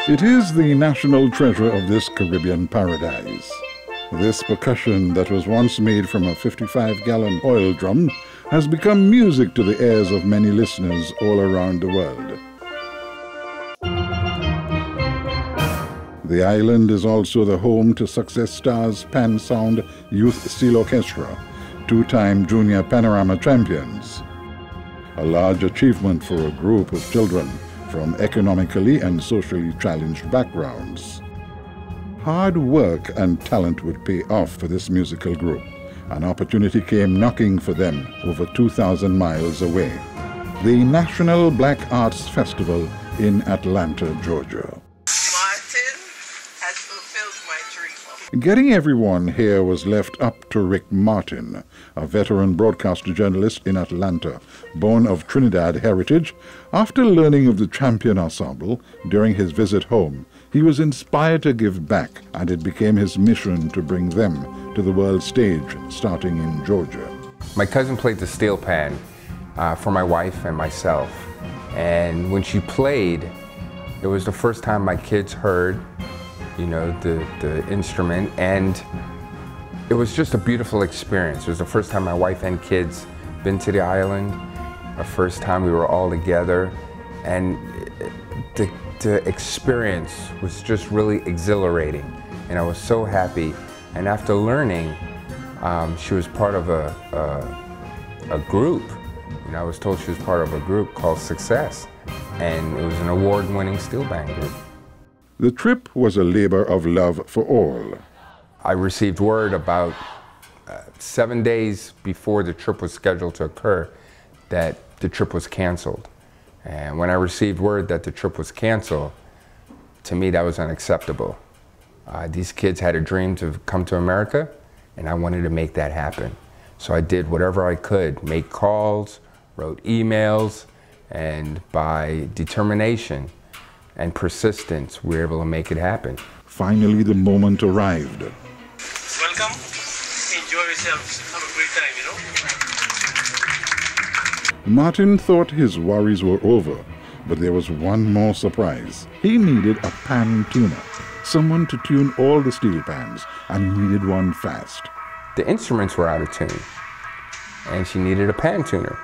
It is the national treasure of this Caribbean paradise. This percussion that was once made from a 55-gallon oil drum has become music to the ears of many listeners all around the world. The island is also the home to Success Stars Pan Sound Youth Steel Orchestra, two-time Junior Panorama champions. A large achievement for a group of children from economically and socially challenged backgrounds. Hard work and talent would pay off for this musical group. An opportunity came knocking for them over 2,000 miles away. The National Black Arts Festival in Atlanta, Georgia. Getting everyone here was left up to Rick Martin, a veteran broadcaster journalist in Atlanta, born of Trinidad heritage. After learning of the champion ensemble during his visit home, he was inspired to give back, and it became his mission to bring them to the world stage, starting in Georgia. My cousin played the Steelpan for my wife and myself, and when she played, it was the first time my kids heard the instrument, and it was just a beautiful experience. It was the first time my wife and kids been to the island, the first time we were all together, and the experience was just really exhilarating, and I was so happy. And after learning, she was part of a group. I was told she was part of a group called Success, and it was an award-winning Steelpan group. The trip was a labor of love for all. I received word about 7 days before the trip was scheduled to occur that the trip was canceled. And when I received word that the trip was canceled, to me that was unacceptable. These kids had a dream to come to America, and I wanted to make that happen. So I did whatever I could, make calls, wrote emails, and by determination and persistence, we were able to make it happen. Finally, the moment arrived. Welcome. Enjoy yourselves. Have a great time, Martin thought his worries were over, but there was one more surprise. He needed a pan tuner, someone to tune all the steel pans, and he needed one fast. The instruments were out of tune, and she needed a pan tuner.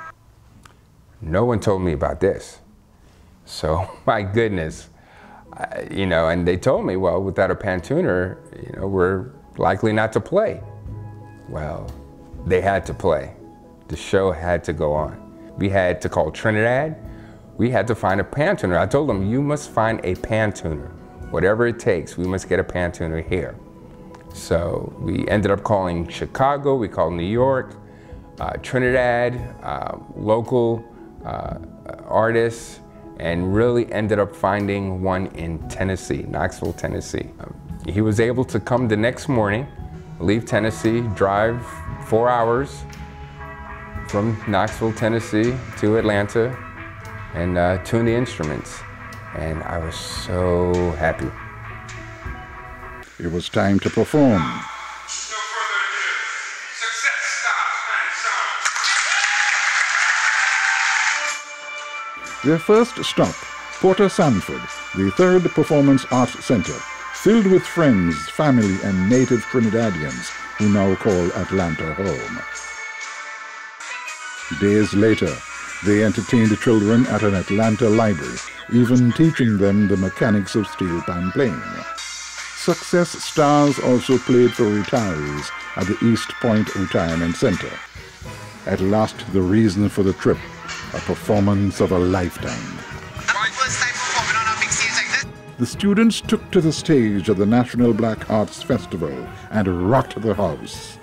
No one told me about this. So, my goodness, and they told me, well, without a pan tuner, we're likely not to play. Well, they had to play. The show had to go on. We had to call Trinidad. We had to find a pan tuner. I told them, you must find a pan tuner. Whatever it takes, we must get a pan tuner here. So we ended up calling Chicago, we called New York, Trinidad, local artists, and really ended up finding one in Tennessee, Knoxville, Tennessee. He was able to come the next morning, leave Tennessee, drive 4 hours from Knoxville, Tennessee to Atlanta, and tune the instruments. And I was so happy. It was time to perform. Their first stop, Porter Sanford, the third Performance Arts Center, filled with friends, family, and native Trinidadians who now call Atlanta home. Days later, they entertained the children at an Atlanta library, even teaching them the mechanics of steel pan playing. Success Stars also played for retirees at the East Point Retirement Center. At last, the reason for the trip, a performance of a lifetime. My first time performing on a big stage like this. The students took to the stage at the National Black Arts Festival and rocked the house.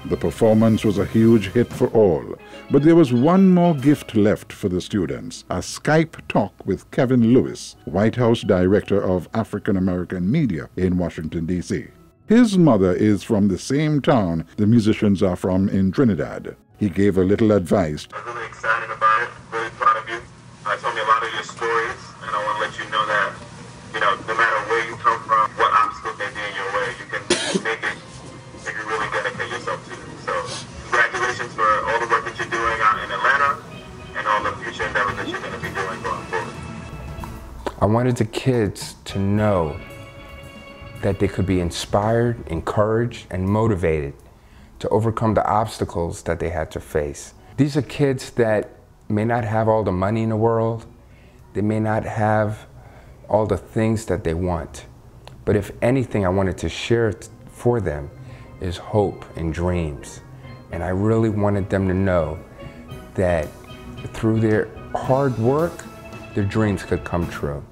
The performance was a huge hit for all, but there was one more gift left for the students, a Skype talk with Kevin Lewis, White House Director of African American Media in Washington, D.C. His mother is from the same town the musicians are from in Trinidad. He gave a little advice. I'm really excited about it, really proud of you. I told me a lot of your stories, and I want to let you know that, no matter where you come from, what obstacles may be in your way, you can make it if you really dedicate yourself to it. So, congratulations for all the work that you're doing out in Atlanta, and all the future endeavors that you're going to be doing going forward. I wanted the kids to know that they could be inspired, encouraged, and motivated to overcome the obstacles that they had to face. These are kids that may not have all the money in the world, they may not have all the things that they want, but if anything I wanted to share for them is hope and dreams. And I really wanted them to know that through their hard work, their dreams could come true.